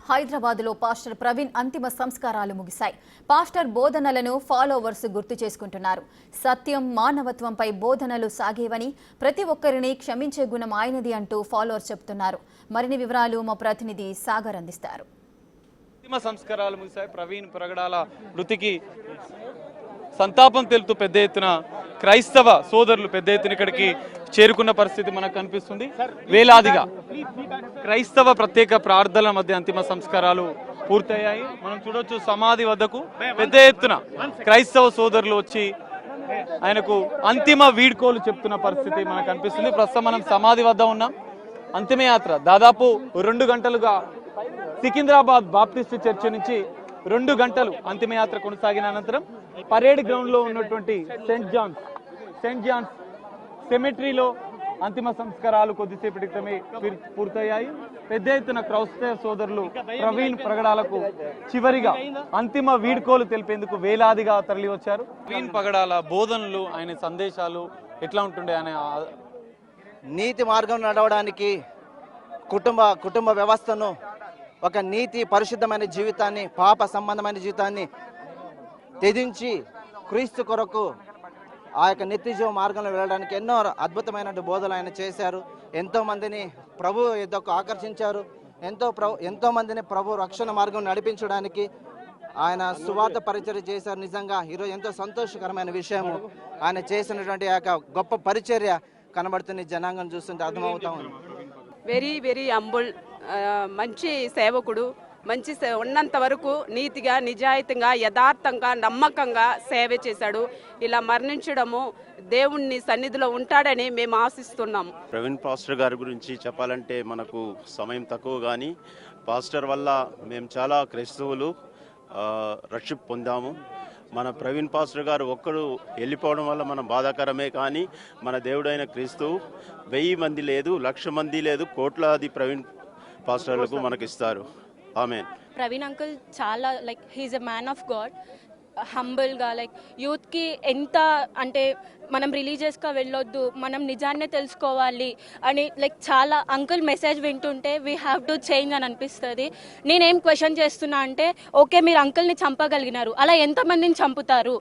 హైదరాబాద్లో పాస్టర్ ప్రవీణ్ అంతిమ సంస్కారాలు ముగిశాయి. పాస్టర్ బోధనలను ఫాలోవర్స్ గుర్తు చేసుకుంటున్నారు. సత్యం, మానవత్వంపై బోధనలు సాగేవని, ప్రతి ఒక్కరిని క్షమించే గుణం ఆయనది అంటూ ఫాలోవర్స్ చెబుతున్నారు. మరిన్ని వివరాలు మా ప్రతినిధి సాగర్ అందిస్తారు. అంతిమ సంస్కారాలు ముగిశాయి. ప్రవీణ్ ప్రగడాల మృతికి సంతాపం తెలుపుతూ పెద్ద ఎత్తున క్రైస్తవ సోదరులు పెద్ద ఎత్తున ఇక్కడికి చేరుకున్న పరిస్థితి మనకు కనిపిస్తుంది. వేలాదిగా క్రైస్తవ ప్రత్యేక ప్రార్థనల మధ్య అంతిమ సంస్కారాలు పూర్తయ్యాయి. మనం చూడొచ్చు, సమాధి వద్దకు పెద్ద ఎత్తున క్రైస్తవ సోదరులు వచ్చి ఆయనకు అంతిమ వీడ్కోలు చెప్తున్న పరిస్థితి మనకు కనిపిస్తుంది. ప్రస్తుతం మనం సమాధి వద్ద ఉన్నాం. అంతిమయాత్ర దాదాపు 2 గంటలుగా సికింద్రాబాద్ బాప్టిస్ట్ చర్చ్ నుంచి 2 గంటలు అంతిమయాత్ర కొనసాగిన అనంతరం పరేడ్ గ్రౌండ్ లో ఉన్నటువంటి సెయింట్ జాన్స్ సెమెట్రీలో అంతిమ సంస్కారాలు కొద్దిసేపటి క్రితమే పూర్తయ్యాయి. పెద్ద ఎత్తున క్రైస్తవ సోదరులు ప్రవీణ్ ప్రగడాలకు చివరిగా అంతిమ వీడ్కోలు తెలిపేందుకు వేలాదిగా తరలి వచ్చారు. ప్రవీణ్ ప్రగడాల బోధనలు, ఆయన సందేశాలు ఎట్లా ఉంటుండే? ఆయన నీతి మార్గం నడవడానికి కుటుంబ వ్యవస్థను, ఒక నీతి పరిశుద్ధమైన జీవితాన్ని, పాప సంబంధమైన జీవితాన్ని త్యజించి క్రీస్తు కొరకు ఆ యొక్క నిత్యజీవ మార్గంలో వెళ్ళడానికి ఎన్నో అద్భుతమైన బోధనలు ఆయన చేశారు. ఎంతో మందిని ప్రభు ఎద్దకు ఆకర్షించారు. ఎంతో మందిని ప్రభు రక్షణ మార్గం నడిపించడానికి ఆయన సువార్త పరిచర్య చేశారు. నిజంగా ఈరోజు ఎంతో సంతోషకరమైన విషయము. ఆయన చేసినటువంటి ఆ యొక్క గొప్ప పరిచర్య కనబడుతున్న జనాంగం చూస్తుంటే అర్థమవుతా ఉంది. వెరీ వెరీ హంబుల్, మంచి సేవకుడు. ఉన్నంత వరకు నీతిగా, నిజాయితీగా, యథార్థంగా, నమ్మకంగా సేవ చేశాడు. ఇలా మరణించడము దేవుణ్ణి సన్నిధిలో ఉంటాడని మేము ఆశిస్తున్నాము. ప్రవీణ్ పాస్టర్ గారి గురించి చెప్పాలంటే మనకు సమయం తక్కువ, కానీ పాస్టర్ వల్ల మేము చాలా క్రైస్తవులు రక్షిప్ పొందాము. మన ప్రవీణ్ పాస్టర్ గారు ఒక్కడు వెళ్ళిపోవడం వల్ల మనం బాధాకరమే, కానీ మన దేవుడైన క్రీస్తు 1000 మంది లేదు, 1,00,000 మంది లేదు, కోట్లాది ప్రవీణ్ పాస్టర్లకు మనకి ఇస్తారు. ఆమేన్. ప్రవీణ్ అంకుల్ చాలా he's a man of God. హంబుల్గా యూత్కి ఎంత అంటే మనం రిలీజియస్గా వెళ్ళొద్దు, మనం నిజాన్నే తెలుసుకోవాలి అని చాలా అంకుల్ మెసేజ్ వింటుంటే వీ హ్యావ్ టు చేంజ్ అని అనిపిస్తుంది. నేనేం క్వశ్చన్ చేస్తున్నా అంటే, ఓకే మీరు అంకుల్ని చంపగలిగినారు, అలా ఎంతమందిని చంపుతారు?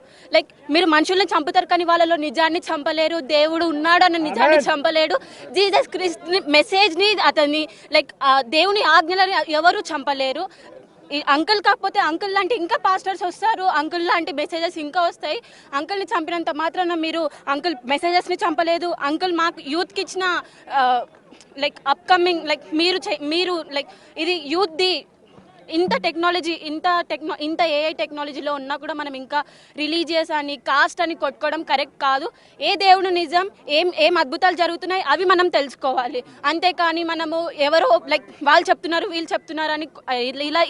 మీరు మనుషుల్ని చంపుతారు కానీ వాళ్ళలో నిజాన్ని చంపలేరు. దేవుడు ఉన్నాడు అన్న నిజాన్ని చంపలేడు. జీసస్ క్రీస్తు మెసేజ్ని, అతన్ని దేవుని ఆజ్ఞలని ఎవరు చంపలేరు. అంకుల్ కాకపోతే అంకుల్ లాంటి ఇంకా పాస్టర్స్ వస్తారు, అంకుల్ లాంటి మెసేజెస్ ఇంకా వస్తాయి. అంకుల్ని చంపినంత మాత్రాన మీరు అంకుల్ మెసేజెస్ని చంపలేదు. అంకుల్ మాకు యూత్కి ఇచ్చిన అప్కమింగ్ మీరు ఇది యూత్ది. ఇంత టెక్నాలజీ, ఇంత ఏఐ టెక్నాలజీలో ఉన్నా కూడా మనం ఇంకా రిలీజియస్ అని, కాస్ట్ అని కొట్టుకోవడం కరెక్ట్ కాదు. ఏ దేవుడు నిజం, ఏం అద్భుతాలు జరుగుతున్నాయి అవి మనం తెలుసుకోవాలి. అంతేకాని మనము ఎవరో వాళ్ళు చెప్తున్నారు వీళ్ళు చెప్తున్నారు అని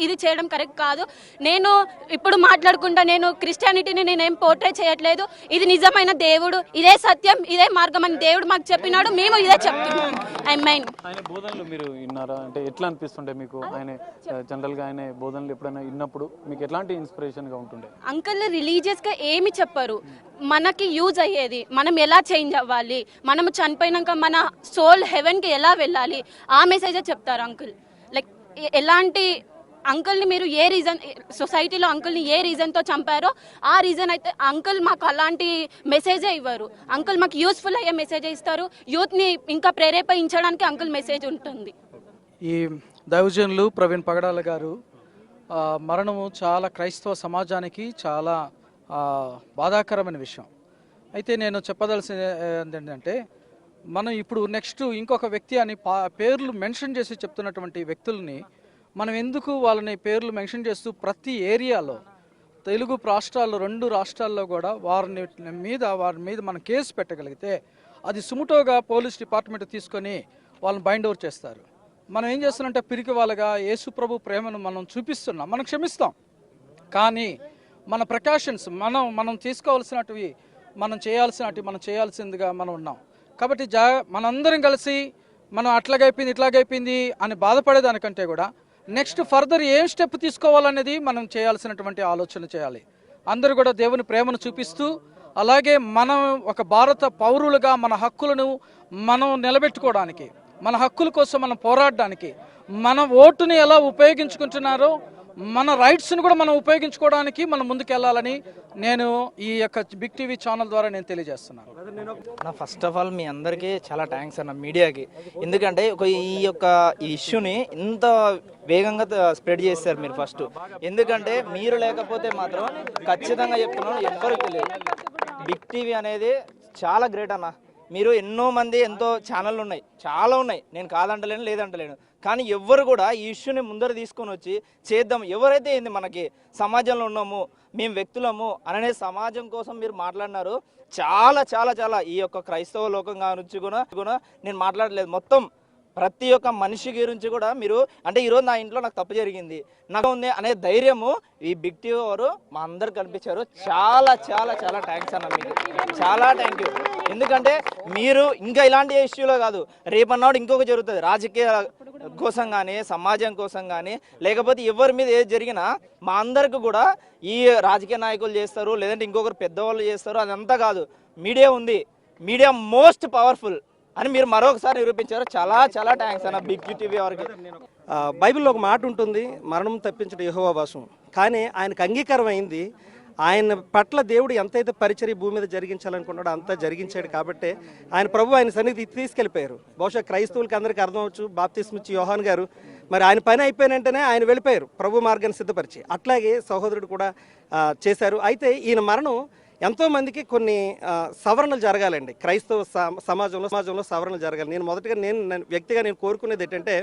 ఇది చేయడం కరెక్ట్ కాదు. నేను ఇప్పుడు మాట్లాడకుండా నేను క్రిస్టియానిటీని నేనేం పోర్ట్రే చేయట్లేదు. ఇది నిజమైన దేవుడు, ఇదే సత్యం, ఇదే మార్గం అని దేవుడు మాకు చెప్పినాడు, మేము ఇదే చెప్తున్నాం. ఐ మీన్ ఆయన బోధనలు మీరు విన్నారా? అంటే ఎట్లా అనిపిస్తుండే మీకు? ఆయన జనరల్ గా ఆయన బోధనలు ఎప్పుడైనా విన్నప్పుడు మీకు ఎట్లాంటి ఇన్స్పిరేషన్ గా ఉంటుండే? అంకుల్ రిలీజియస్ గా ఏమి చెప్పరు, మనకి యూజ్ అయ్యేది, మనం ఎలా చేంజ్ అవ్వాలి, మనం చనిపోయినాక మన సోల్ హెవెన్ కి ఎలా వెళ్ళాలి, ఆ మెసేజే చెప్తారు అంకుల్. ఎలాంటి అంకుల్ని మీరు ఏ రీజన్, సొసైటీలో అంకుల్ని ఏ రీజన్తో చంపారో ఆ రీజన్ అయితే అంకుల్ మాకు అలాంటి మెసేజే ఇవ్వరు. అంకుల్ మాకు యూస్ఫుల్ అయ్యే మెసేజే ఇస్తారు. యూత్ని ఇంకా ప్రేరేపించడానికి అంకుల్ మెసేజ్ ఉంటుంది. ఈ దైవజనులు ప్రవీణ్ పగడాల గారు మరణము చాలా క్రైస్తవ సమాజానికి చాలా బాధాకరమైన విషయం. అయితే నేను చెప్పదలసింది ఏంటంటే, మనం ఇప్పుడు నెక్స్ట్ ఇంకొక వ్యక్తి అని పేర్లు మెన్షన్ చేసి చెప్తున్నటువంటి వ్యక్తుల్ని మనం ఎందుకు వాళ్ళని పేర్లు మెన్షన్ చేస్తూ ప్రతి ఏరియాలో తెలుగు రాష్ట్రాల్లో 2 రాష్ట్రాల్లో కూడా వారి మీద మనం కేసు పెట్టగలిగితే అది సుముటోగా పోలీస్ డిపార్ట్మెంట్ తీసుకొని వాళ్ళని బైండ్ ఓవర్ చేస్తారు. మనం ఏం చేస్తున్నామంటే పిరికి వాళ్ళగా యేసు ప్రభు ప్రేమను మనం చూపిస్తున్నాం, మనం క్షమిస్తాం, కానీ మన ప్రికాషన్స్ మనం తీసుకోవాల్సినవి మనం చేయాల్సిందిగా మనం ఉన్నాం. కాబట్టి మనందరం కలిసి మనం ఇట్లాగైపోయింది అని బాధపడేదానికంటే కూడా నెక్స్ట్ ఫర్దర్ ఏం స్టెప్ తీసుకోవాలనేది మనం చేయాల్సినటువంటి ఆలోచన చేయాలి. అందరూ కూడా దేవుని ప్రేమను చూపిస్తూ, అలాగే మనం ఒక భారత పౌరులుగా మన హక్కులను మనం నిలబెట్టుకోవడానికి, మన హక్కుల కోసం మనం పోరాడడానికి, మన ఓటుని ఎలా ఉపయోగించుకుంటున్నారో మన రైట్స్ని కూడా మనం ఉపయోగించుకోవడానికి మనం ముందుకెళ్ళాలని నేను ఈ యొక్క బిగ్ టీవీ ఛానల్ ద్వారా నేను తెలియజేస్తున్నాను. ఫస్ట్ ఆఫ్ ఆల్ మీ అందరికీ చాలా థ్యాంక్స్ అన్న మీడియాకి. ఎందుకంటే ఈ యొక్క ఇష్యూని ఇంత వేగంగా స్ప్రెడ్ చేస్తారు మీరు ఫస్ట్. ఎందుకంటే మీరు లేకపోతే మాత్రం ఖచ్చితంగా చెప్తున్నాను ఎవ్వరికి తెలియదు. బిగ్ టీవీ అనేది చాలా గ్రేట్ అన్న. మీరు ఎంతో ఛానళ్ళు ఉన్నాయి, చాలా ఉన్నాయి, నేను కాదంటలేను లేదంటలేను. కానీ ఎవ్వరు కూడా ఈ ఇష్యూని ముందర తీసుకొని వచ్చి చేద్దాం, ఎవరైతే ఏంది మనకి సమాజంలో ఉన్నాము, మేము వ్యక్తులము అనే సమాజం కోసం మీరు మాట్లాడినారు. చాలా చాలా చాలా ఈ యొక్క క్రైస్తవ లోకం గురించి కూడా నేను మాట్లాడలేదు, మొత్తం ప్రతి ఒక్క మనిషి గురించి కూడా మీరు అంటే ఈరోజు నా ఇంట్లో నాకు తప్పు జరిగింది నాకు ఉంది అనే ధైర్యము ఈ బిగ్ టీవీ వారు మా అందరికి కనిపించారు. చాలా చాలా చాలా థ్యాంక్స్ అన్న, మీకు చాలా థ్యాంక్ యూ. ఎందుకంటే మీరు ఇంకా ఇలాంటి ఇష్యూలో కాదు, రేపన్నాడు ఇంకొక జరుగుతుంది, రాజకీయ కోసం కానీ సమాజం కోసం కానీ లేకపోతే ఎవరి మీద ఏది జరిగినా మా అందరికి కూడా ఈ రాజకీయ నాయకులు చేస్తారు లేదంటే ఇంకొకరు పెద్దవాళ్ళు చేస్తారు, అదంతా కాదు. మీడియా ఉంది, మీడియా మోస్ట్ పవర్ఫుల్ అని మీరు మరొకసారి నిరూపించారు. చాలా చాలా థ్యాంక్స్ అన్న బిగ్ టీవీ వారికి. బైబిల్లో ఒక మాట ఉంటుంది, మరణం తప్పించడం యెహోవా వశం. కానీ ఆయనకు అంగీకారం అయింది. ఆయన పట్ల దేవుడు ఎంతైతే పరిచర్య భూమి మీద జరిగించాలనుకున్నాడో అంతా జరిగించాడు. కాబట్టి ఆయన ప్రభు ఆయన సన్నిధి తీసుకెళ్ళిపోయారు. బహుశా క్రైస్తవులకి అందరికీ అర్థమవచ్చు, బాప్తిస్మిచ్చి యోహాన్ గారు మరి ఆయన పని అయిపోయిన వెంటనే ఆయన వెళ్ళిపోయారు ప్రభు మార్గాన్ని సిద్ధపరిచి. అట్లాగే సహోదరుడు కూడా చేశారు. అయితే ఈయన మరణం ఎంతోమందికి కొన్ని సవరణలు జరగాలండి. క్రైస్తవ సమాజంలో సవరణలు జరగాలి. నేను మొదటగా నేను వ్యక్తిగా నేను కోరుకునేది ఏంటంటే,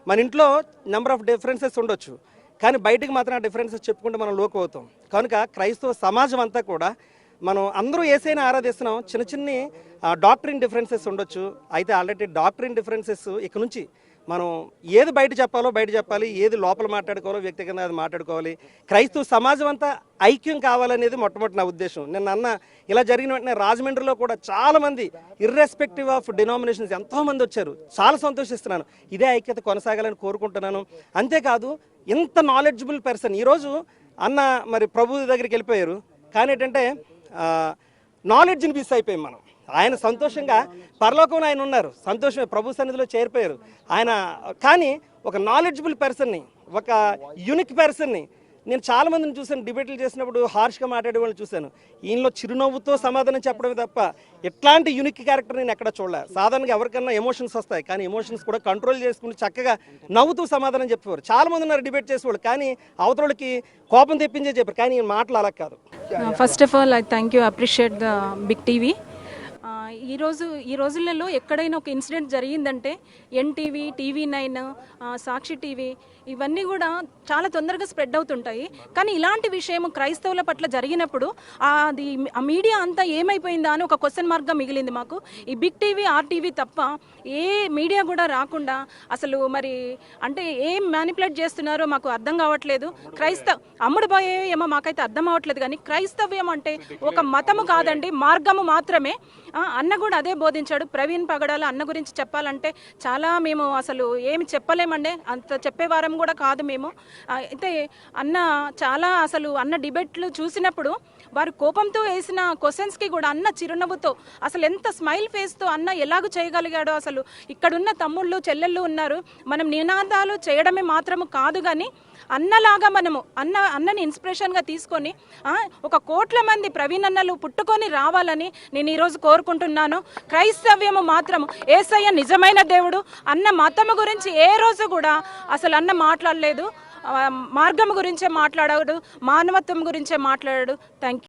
మన ఇంట్లో నెంబర్ ఆఫ్ డిఫరెన్సెస్ ఉండొచ్చు, కానీ బయటికి మాత్రం ఆ డిఫరెన్సెస్ చెప్పుకుంటే మనం లోకు అవుతాం. కనుక క్రైస్తవ సమాజం అంతా కూడా మనం అందరూ ఏసైనా ఆరాధిస్తున్నాం, చిన్న చిన్ని డాక్టరీన్ డిఫరెన్సెస్ ఉండొచ్చు. అయితే ఆల్రెడీ డాక్టరీన్ డిఫరెన్సెస్ ఇక నుంచి మనం ఏది బయట చెప్పాలో బయట చెప్పాలి, ఏది లోపల మాట్లాడుకోవాలో వ్యక్తిగతంగా అది మాట్లాడుకోవాలి. క్రైస్తవ సమాజం అంతా ఐక్యం కావాలనేది మొట్టమొదటి నా ఉద్దేశం. నేను అన్న ఇలా జరిగిన వెంటనే రాజమండ్రిలో కూడా చాలామంది ఇర్రెస్పెక్టివ్ ఆఫ్ డినామినేషన్స్ ఎంతోమంది వచ్చారు. చాలా సంతోషిస్తున్నాను. ఇదే ఐక్యత కొనసాగాలని కోరుకుంటున్నాను. అంతేకాదు ఇంత నాలెడ్జబుల్ పర్సన్ ఈరోజు అన్న మరి ప్రభు దగ్గరికి వెళ్ళిపోయారు, కానీ ఏంటంటే నాలెడ్జ్ని మిస్ అయిపోయాం మనం. ఆయన సంతోషంగా పరలోకంలో ఆయన ఉన్నారు, సంతోషమే ప్రభు సన్నిధిలో చేరిపోయారు ఆయన. కానీ ఒక నాలెడ్జబుల్ పర్సన్ని, ఒక యూనిక్ పర్సన్ని నేను చాలామందిని చూశాను. డిబేట్లు చేసినప్పుడు హార్ష్గా మాట్లాడే వాళ్ళని చూశాను. ఈయనలో చిరునవ్వుతో సమాధానం చెప్పడమే తప్ప ఎట్లాంటి యూనిక్ క్యారెక్టర్ నేను ఎక్కడ చూడలే. సాధారణంగా ఎవరికన్నా ఎమోషన్స్ వస్తాయి, కానీ ఎమోషన్స్ కూడా కంట్రోల్ చేసుకుని చక్కగా నవ్వుతూ సమాధానం చెప్పేవారు. చాలామంది ఉన్నారు డిబేట్ చేసేవాళ్ళు, కానీ అవతలకి కోపం తెప్పించే చెప్పారు. కానీ ఈయన మాటలు అలా కాదు. First of all I thank you, appreciate the Big TV. ఈ రోజులలో ఎక్కడైనా ఒక ఇన్సిడెంట్ జరిగిందంటే ఎన్టీవీ, టీవీ9, సాక్షి టీవీ ఇవన్నీ కూడా చాలా తొందరగా స్ప్రెడ్ అవుతుంటాయి. కానీ ఇలాంటి విషయం క్రైస్తవుల పట్ల జరిగినప్పుడు అది ఆ మీడియా అంతా ఏమైపోయిందా అని ఒక క్వశ్చన్ మార్క్గా మిగిలింది మాకు. ఈ బిగ్ టీవీ, ఆర్టీవీ తప్ప ఏ మీడియా కూడా రాకుండా అసలు మరి అంటే ఏం మ్యానిపులేట్ చేస్తున్నారో మాకు అర్థం కావట్లేదు. అమ్ముడు పోయే ఏమో మాకైతే అర్థం అవ్వట్లేదు. కానీ క్రైస్తవ్యం అంటే ఒక మతము కాదండి, మార్గము మాత్రమే. అన్న కూడా అదే బోధించాడు. ప్రవీణ్ పగడాల అన్న గురించి చెప్పాలంటే చాలా మేము అసలు ఏమి చెప్పలేమండి, అంత చెప్పేవారం కూడా కాదు మేము. అయితే అన్న చాలా అసలు అన్న డిబేట్లు చూసినప్పుడు వారు కోపంతో వేసిన క్వశ్చన్స్కి కూడా అన్న చిరునవ్వుతో అసలు ఎంత స్మైల్ ఫేస్తో అన్న ఎలాగో చేయగలిగాడో. అసలు ఇక్కడున్న తమ్ముళ్ళు చెల్లెళ్ళు ఉన్నారు, మనం నినాదాలు చేయడమే మాత్రము కాదు, కానీ అన్నలాగా మనము అన్నని ఇన్స్పిరేషన్గా తీసుకొని ఒక కోట్ల మంది ప్రవీణ్ అన్నలు పుట్టుకొని రావాలని నేను ఈరోజు కోరుకుంటున్నాను. క్రైస్తవ్యము మాత్రము యేసయ్య నిజమైన దేవుడు. అన్న మతము గురించి ఏ రోజు కూడా అసలు అన్న మాట్లాడలేదు, మార్గం గురించే మాట్లాడాడు, మానవత్వం గురించే మాట్లాడాడు. Thank you.